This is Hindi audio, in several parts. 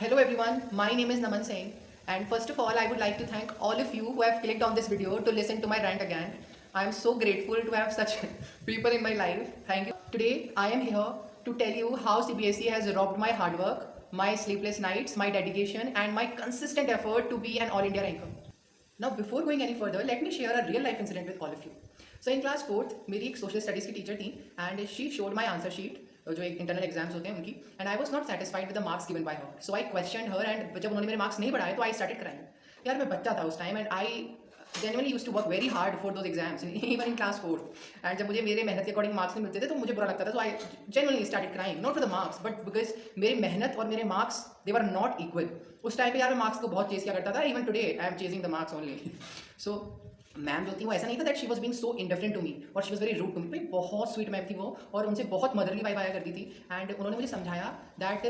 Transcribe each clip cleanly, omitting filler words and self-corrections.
Hello everyone, my name is Naman Singh, and first of all I would like to thank all of you who have clicked on this video to listen to my rant again. I am so grateful to have such people in my life. Thank you. Today I am here to tell you how CBSE has robbed my hard work, my sleepless nights, my dedication and my consistent effort to be an all India ranker. Now before going any further, let me share a real life incident with all of you. So in class 4th मेरी एक social studies की टीचर थी and she showed my answer sheet जो एक इंटरनल एग्जाम्स होते हैं उनकी, and I was not satisfied with the marks given by her. So I question her and जब उन्होंने मेरे मार्क्स नहीं बढ़ाए तो आई स्टार्टेड क्राइंग. यार मैं बच्चा था उस time and I genuinely used to work very hard for those exams even in class 4. And जब मुझे मेरे मेहनत के अकॉर्डिंग मार्क्स नहीं मिलते थे तो मुझे बुरा लगता था. So I genuinely started crying, not for the marks but because मेरी मेहनत और मेरे marks they were not equal. उस टाइम पे यार मैं मार्क्स को बहुत चेज किया करता था. Even today I am chasing the marks only. So ma'am जो थी वो ऐसा नहीं था that she was being so indifferent to me और she was very rude to me. भाई बहुत स्वीट मैम थी वो और उनसे बहुत मदरली वाइब आया करती थी. एंड उन्होंने मुझे समझाया दैट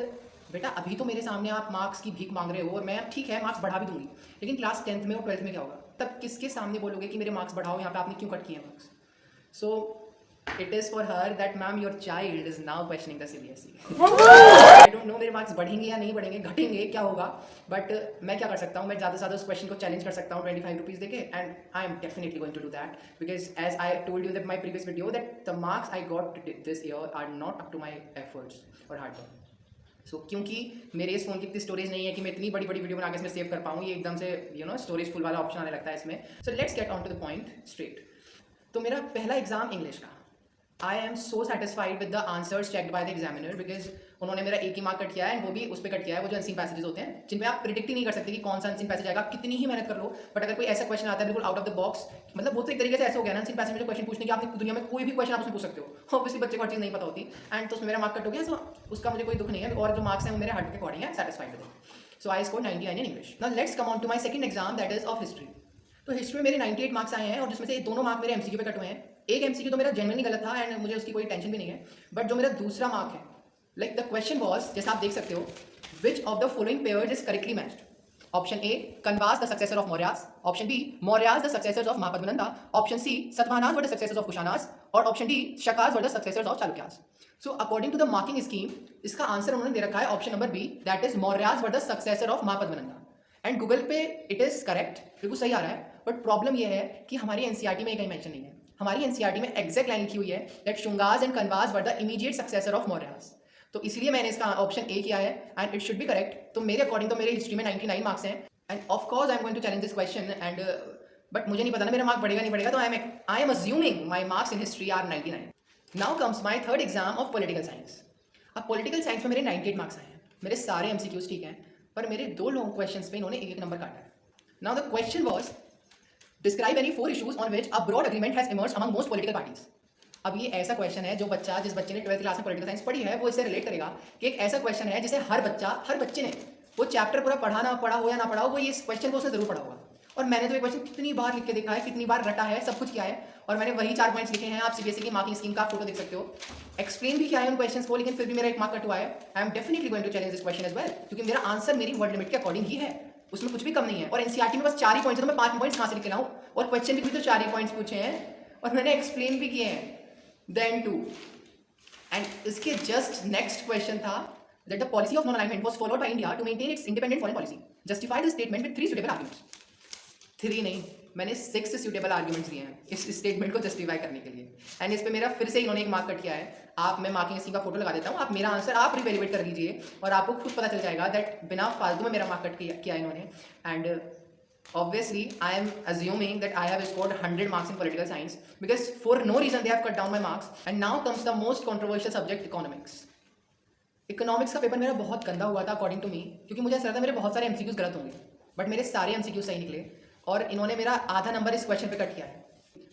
बेटा अभी तो मेरे सामने आप मार्क्स की भीख मांग रहे हो और मैं ठीक है मार्क्स बढ़ा भी दूंगी, लेकिन क्लास 10th में और 12th में क्या होगा, तब किसके सामने बोलोगे कि मेरे मार्क्स बढ़ाओ, यहाँ पे आपने क्यों कट किए marks. So it is for her that ma'am your child is now questioning the CBSE. I don't know मेरे मार्क्स बढ़ेंगे या नहीं बढ़ेंगे, घटेंगे क्या होगा, बट मैं क्या कर सकता हूँ, मैं ज़्यादा से ज़्यादा उस क्वेश्चन को चैलेंज कर सकता हूँ 25 रुपीज़ देके. And I am definitely going to do that because as I told you that my previous video that the marks I got this year are not up to my efforts और हार्ड वर्क. सो क्योंकि मेरे इस फोन की इतनी स्टोरेज नहीं है कि मैं इतनी बड़ी बड़ी वीडियो बना के इसमें सेव कर पाऊँ, ये एकदम से स्टोरेज फुल वाला ऑप्शन आने लगता है इसमें. So let's get on to the point straight. तो मेरा पहला एग्जाम इंग्लिश का, I am so satisfied with the answers checked by the examiner because उन्होंने मेरा एक ही मार्क कट किया है एंड वो भी उस पर कट किया है वो जो अनसीन पैसेजेस होते हैं जिन पे आप प्रिडिक्ट ही नहीं कर सकते कि कौन सा अनसीन पैसेज आएगा. आप कितनी ही मेहनत कर लो बट अगर कोई ऐसा क्वेश्चन आता है बिल्कुल आउट ऑफ द बॉक्स, मतलब वो तो एक तरीके से ऐसा हो गया ना अनसीन पैसेज में जो क्वेश्चन पूछने की आपने दुनिया में कोई भी क्वेश्चन आप उसमें पूछ सकते हो. ऑब्वियसली बच्चे को हर चीज़ नहीं पता होती एंड तो उसमें मेरा मार्क कट हो गया. सो उसका मुझे कोई दुख नहीं है और जो मार्क्स हैं वो मेरे हार्ट के अकॉर्डिंग है, satisfied with it. So I score 99 in English. Now let's come on to my second exam that is of history. तो हिस्ट्री में मेरे 98 मार्क्स आए हैं और जिसमें से दोनों मार्क मेरे MCQ पे कट हुए हैं. एक MCQ तो मेरा जेन्युइनली गलत था एंड मुझे उसकी कोई टेंशन भी नहीं है, बट जो मेरा दूसरा मार्क है, लाइक द क्वेश्चन वाज, जैसे आप देख सकते हो, which of the following pairs is correctly matched. Option A Kanvas the successor of Mauryas, option B Mauryas the successors of Mahapadmananda, option C Satavahanas were the successors of Kushanas और option D Shakas were the successors of Chalukyas. So according to the marking scheme इसका आंसर उन्होंने दे रखा है option number B that is Mauryas were the successor of Mahapadmananda. And Google पे इट इज करेक्ट, बिल्कुल सही आ रहा है. बट प्रॉब्लम यह है कि हमारी NCERT में कहीं मेंशन नहीं है. हमारी NCERT में एग्जैक्ट लाइन लिखी हुई है that Shungas and Kanvas were the immediate successor of Mauryas. तो इसलिए मैंने इसका ऑप्शन ए किया है and it should be correct. तो मेरे अकॉर्डिंग तो मेरे हिस्ट्री में 99 मार्क्स हैं and of course I am going to challenge this question and but मुझे नहीं पता ना मेरा मार्क बढ़ेगा नहीं बढ़ेगा. तो I am assuming my marks in history are 99. Now comes my third exam of political science. अब पॉलिटिकल साइंस में मेरे 98 मार्क्स आए हैं. मेरे सारे MCQs ठीक हैं पर मेरे 2 लॉन्ग क्वेश्चंस पे इन्होंने एक नंबर काटा है. Now the question was describe any 4 issues on which a broad agreement has emerged among most political parties. अब ये ऐसा क्वेश्चन है जो बच्चा, जिस बच्चे ने 12th क्लास में पॉलिटिकल साइंस पढ़ी है वो इससे रिलेट करेगा कि एक ऐसा क्वेश्चन है जिसे हर बच्चे ने वो चैप्टर पूरा पढ़ा ना पढ़ा हो या ना पढ़ा हो, वो ये इस क्वेश्चन को उसने जरूर पढ़ा होगा. और मैंने तो ये क्वेश्चन कितनी बार लिख के देखा है, कितनी बार रटा है, सब कुछ किया है और मैंने वही 4 पॉइंट्स लिखे हैं. आप CBSE की मार्किंग स्कीम का फोटो देख सकते हो, एक्सप्लेन भी किया है उन क्वेश्चंस को, लेकिन फिर भी मेरा एक मार्क कट हुआ है. I am definitely going to challenge this question as well क्योंकि मेरा आंसर मेरी वर्ड लिमिट के अकॉर्डिंग ही है, उसमें कुछ भी कम नहीं है. और NCERT में बस 4 ही पॉइंट्स है तो मैं 5 पॉइंट्स कहाँ से लिख के लाऊं, और क्वेश्चन भी तो 4 ही पॉइंट्स पूछे हैं और मैंने एक्सप्लेन भी किए हैं. देन 2 एंड इसके जस्ट नेक्स्ट क्वेश्चन था that the policy of non-alignment was followed by India to maintain its independent foreign policy. Justify the statement with 3 suitable arguments. 3 नहीं, मैंने 6 suitable arguments दिए हैं इस स्टेटमेंट को जस्टिफाई करने के लिए. एंड इस पे मेरा फिर से इन्होंने एक मार्क कट किया है. आप, मैं मार्किंग स्कीम का फोटो लगा देता हूँ, आप मेरा आंसर आप रिवेल्युएट कर लीजिए और आपको खुद पता चल जाएगा दैट बिना फालतू में मेरा मार्क कट किया इन्होंने. And obviously I am assuming that I have scored 100 marks in political science because for no reason they have cut down my marks. And now comes the most controversial subject, economics. Economics का पेपर मेरा बहुत गंदा हुआ था अकॉर्डिंग टू मी क्योंकि मुझे ऐसा लगता है मेरे बहुत सारे MCQs गलत होंगे बट मेरे सारे MCQs सही निकले और इन्होंने मेरा आधा नंबर इस क्वेश्चन पे कट किया है.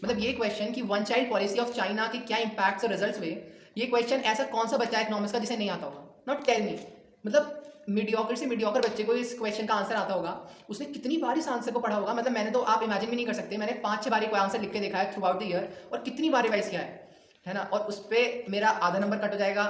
मतलब ये क्वेश्चन कि 1 चाइल्ड पॉलिसी ऑफ चाइना के क्या इंपैक्ट्स और रिजल्ट्स हुए, ये क्वेश्चन ऐसा कौन सा बच्चा है इकोनॉमिक्स का जिसे नहीं आता होगा. नॉट टेल मी, मतलब मीडियोकर से मीडियोकर बच्चे को इस क्वेश्चन का आंसर आता होगा, उसने कितनी बार इस आंसर को पढ़ा होगा. मतलब मैंने तो आप इमेजिन भी नहीं कर सकते, मैंने 5-6 बार कोई आंसर लिख के देखा है थ्रू आउट द ईयर और कितनी बार रिवाइज किया है ना. और उस पर मेरा आधा नंबर कट हो जाएगा.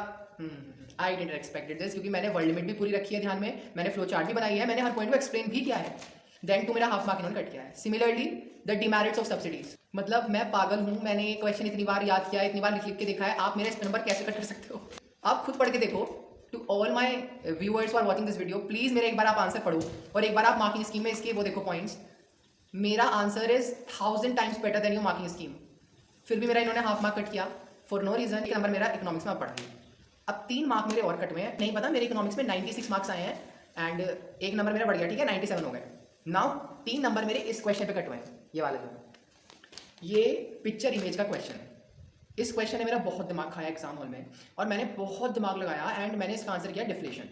आई डिडंट एक्सपेक्टेड दिस क्योंकि मैंने वर्ल्ड लिमिट भी पूरी रखी है ध्यान में, मैंने फ्लो चार्ट भी बनाई है, मैंने हर पॉइंट को एक्सप्लेन भी किया है. देन 2 मेरा हाफ मार्क इन्होंने कट किया है. Similarly the demerits of subsidies, मतलब मैं पागल हूँ, मैंने ये क्वेश्चन इतनी बार याद किया है, इतनी बार लिख के देखा है, आप मेरा इस नंबर कैसे कट कर सकते हो. आप खुद पढ़ के देखो to all my viewers are watching this video, please मेरा एक बार आप आंसर पढ़ो और एक बार आप मार्किंग स्कीम में इसके वो देखो पॉइंट्स. मेरा answer is 1000 times better than your marking scheme. फिर भी मेरा इन्होंने हाफ मार्क कट किया फॉर नो रीजन. एक नंबर मेरा इकोनॉमिक्स में पढ़ गया. अब 3 मार्क मेरे और कट हुए हैं. नहीं पता, मेरे इकोनॉमिक्स में 96 मार्क्स आए हैं एंड एक नंबर मेरा बढ़ गया, ठीक है, 97 हो गए. नाउ 3 नंबर मेरे इस क्वेश्चन पे कट हुए हैं, ये वाले जो, ये पिक्चर इमेज का क्वेश्चन है. इस क्वेश्चन ने मेरा बहुत दिमाग खाया एग्जाम हॉल में और मैंने बहुत दिमाग लगाया एंड मैंने इसका आंसर किया डिफ्लेशन.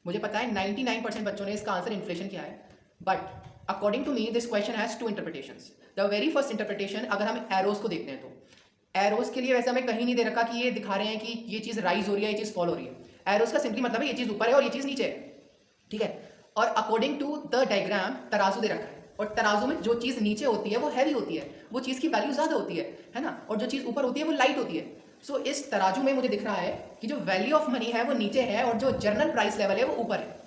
मुझे पता है 99% बच्चों ने इसका आंसर इन्फ्लेशन किया है, but according to me this question has 2 interpretations. The very first interpretation, अगर हम एरोज को देखते हैं तो एरोज के लिए वैसे हमें कहीं नहीं दे रखा कि ये दिखा रहे हैं कि ये चीज़ राइज हो रही है, ये चीज़ फॉल हो रही है. एरोज का सिंपली मतलब है ये चीज़ ऊपर है और ये चीज़ नीचे है, ठीक है. और अकॉर्डिंग टू द डायग्राम तराजू दे रखा है और तराजू में जो चीज़ नीचे होती है वो हैवी होती है, वो चीज़ की वैल्यू ज़्यादा होती है ना, और जो चीज़ ऊपर होती है वो लाइट होती है. सो इस तराजू में मुझे दिख रहा है कि जो वैल्यू ऑफ मनी है वो नीचे है और जो जर्नल प्राइस लेवल है वो ऊपर है.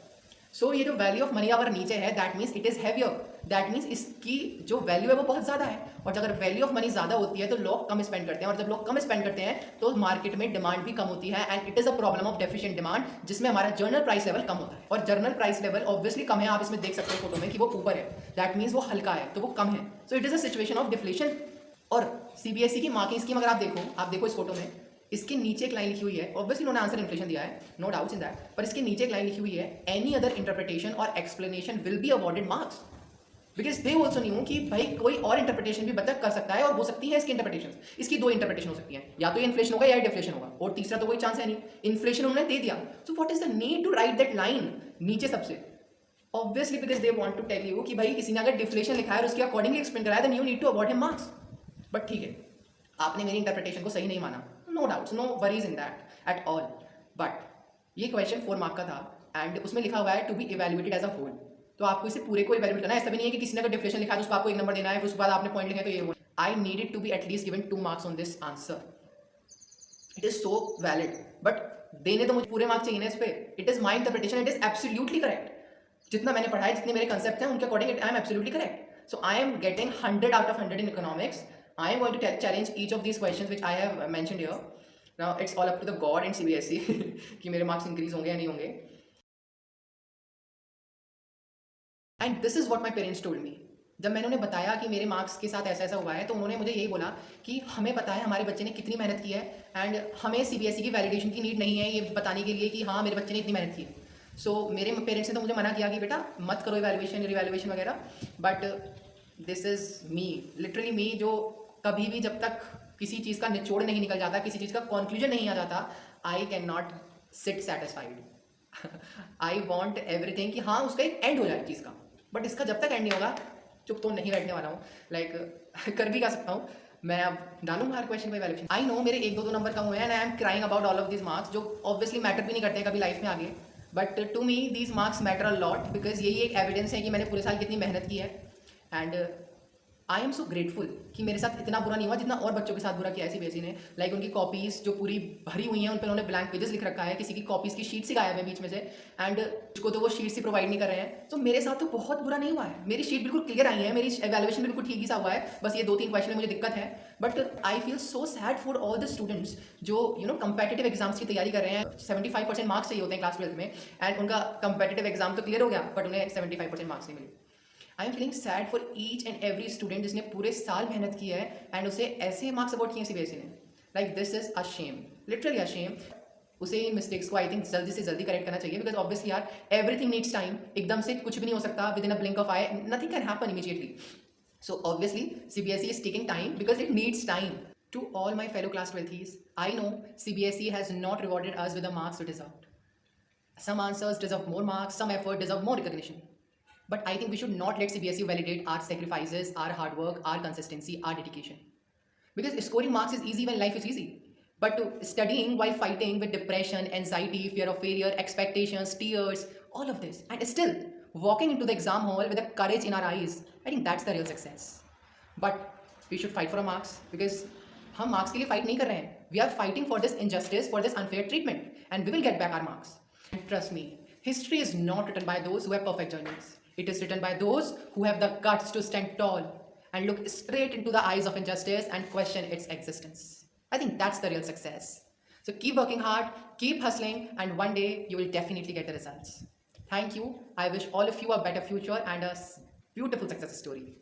सो ये जो वैल्यू ऑफ मनी अगर नीचे है that means it is heavier, that means इसकी जो वैल्यू है वो बहुत ज़्यादा है. और अगर वैल्यू ऑफ मनी ज़्यादा होती है तो लोग कम स्पेंड करते हैं और जब लोग कम स्पेंड करते हैं तो मार्केट में डिमांड भी कम होती है and it is a problem of deficient demand, जिसमें हमारा जर्नल प्राइस लेवल कम होता है. और जर्नल प्राइस लेवल ऑब्वियसली कम है, आप इसमें देख सकते हो फोटो में कि वो ऊपर है, दैट मीन्स वो हल्का है तो वो कम है. So it is a situation of deflation. और सीबीएसई की मार्किंग स्कीम अगर आप देखो इस फोटो में, इसके नीचे एक लाइन लिखी हुई है, ऑब्वियसली उन्होंने आंसर इन्फ्लेशन दिया है, नो डाउट्स इन दैट, पर इसके नीचे एक लाइन लिखी हुई है, एनी अदर इंटरप्रिटेशन और explanation will be awarded marks. Because they also new कि भाई कोई और इंटरप्रिटेशन भी बच्चा कर सकता है और हो सकती है इसकी इंटरप्रिटेशन. इसकी 2 इंटरप्रिटेशन हो सकती है, या तो इन्फ्लेशन होगा या डिफ्लेशन होगा, और तीसरा तो कोई चांस है नहीं. इन्फ्लेशन उन्होंने दे दिया, so what is the need to write that line नीचे सबसे? Obviously because they want to tell you कि भाई किसी ने अगर डिफ्लेशन लिखा है और उसके अकॉर्डिंगली एक्सप्लेन कराया, then you need to award him marks. But ठीक है, आपने मेरी इंटरप्रिटेशन को सही नहीं माना, no doubts, no worries in that at all. But ये क्वेश्चन 4 मार्क का था एंड उसमें लिखा हुआ है to be evaluated as a whole. तो आपको इसे पूरे को इवेल्युएट करना है. ऐसा भी नहीं है कि किसी ने अगर डिफ्लेशन लिखा है तो उसको आपको 1 नंबर देना है, फिर उसके बाद आपने पॉइंट लिखा है तो ये. I needed to be at least given 2 marks on this answer. It is so valid, but देने तो मुझे पूरे मार्क्स चाहिए ना इस पर. It is my interpretation, it is absolutely correct. जितना मैंने पढ़ा है, जितने मेरे कंसेप्ट हैं उनके according I am absolutely correct. So I am getting 100 out of 100 in economics. I am going to challenge each of these questions which I have mentioned here. Now it's all up to the God and CBSE कि मेरे marks increase होंगे या नहीं होंगे. And this is what my parents told me. जब मैंने उन्हें बताया कि मेरे मार्क्स के साथ ऐसा ऐसा हुआ है तो उन्होंने मुझे यही बोला कि हमें पता है हमारे बच्चे ने कितनी मेहनत की है एंड हमें CBSE की वैलिडेशन की नीड नहीं है ये बताने के लिए कि हाँ मेरे बच्चे ने इतनी मेहनत की है. सो मेरे पेरेंट्स ने तो मुझे मना किया कि बेटा मत करो इवैल्यूएशन रिवैल्यूएशन वगैरह. But this is me, literally me, जो कभी भी जब तक किसी चीज़ का निचोड़ नहीं निकल जाता, किसी चीज़ का कॉन्क्लूजन नहीं आ जाता, I can not sit satisfied. I want everything कि हाँ उसका एक एंड हो जाए चीज़ का. बट इसका जब तक एंड नहीं होगा चुप तो नहीं बैठने वाला हूँ. लाइक कर भी क्या सकता हूँ मैं, अब डालूंगा हर क्वेश्चन को इवैल्यूएशन. आई नो मेरे 1-2 नंबर कम हुए हैं and I am crying about all of this marks, जो ऑब्वियसली मैटर भी नहीं करते हैं कभी लाइफ में आगे. But to me these marks matter a lot because यही एक एविडेंस है कि मैंने पूरे साल कितनी मेहनत की है. And I am so grateful कि मेरे साथ इतना बुरा नहीं हुआ जितना और बच्चों के साथ बुरा किया है CBSE ने. लाइक उनकी कॉपीज़ जो पूरी भरी हुई हैं उन पर उन्होंने ब्लैंक पेजेस लिख रखा है, किसी की कॉपीज़ की शीट्स ही गायब है बीच में से एंड उसको तो वो शीट्स ही प्रोवाइड नहीं कर रहे हैं. तो मेरे साथ तो बहुत बुरा नहीं हुआ है, मेरी शीट बिल्कुल क्लियर आई है, मेरी एवेल्युएशन बिल्कुल ठीक ही सा हुआ है. बस ये 2-3 क्वेश्चन में मुझे दिक्कत है. But I feel so sad for all the students जो कंपेटिटिव एग्जाम्स की तैयारी कर रहे हैं. 75% मार्क्स चाहिए होते हैं क्लास 12th में एंड उनका कंपेटिटिव एग्जाम तो क्लियर हो गया बट उन्हें 75% मार्क्स नहीं मिले. I am feeling sad for each and every student जिसने पूरे साल मेहनत की है एंड उसे ऐसे मार्क्स अवॉर्ड किए हैं CBSE ने. Like this is a shame, literally a shame. उसे इन मिस्टेक्स को आई थिंक जल्दी से जल्दी करेक्ट करना चाहिए बिकॉज ऑब्वियसली यार एवरीथिंग नीड्स टाइम. एकदम से कुछ भी नहीं हो सकता, with in a blink of I nothing can happen immediately. So obviously CBSE is taking time because it needs time. To all my fellow class 12th, I know CBSE has not rewarded us with the marks we deserved. Some answers deserve more marks, some effort deserve more recognition. But I think we should not let CBSE validate our sacrifices, our hard work, our consistency, our dedication. Because scoring marks is easy when life is easy. But studying while fighting with depression, anxiety, fear of failure, expectations, tears, all of this, and still walking into the exam hall with the courage in our eyes, I think that's the real success. But we should fight for our marks because हम मार्क्स के लिए फाइट नहीं कर रहे हैं. We are fighting for this injustice, for this unfair treatment and we will get back our marks. Trust me, history is not written by those who have perfect journeys. It is written by those who have the guts to stand tall and look straight into the eyes of injustice and question its existence. I think that's the real success. So keep working hard, keep hustling, and one day you will definitely get the results. Thank you. I wish all of you a better future and a beautiful success story.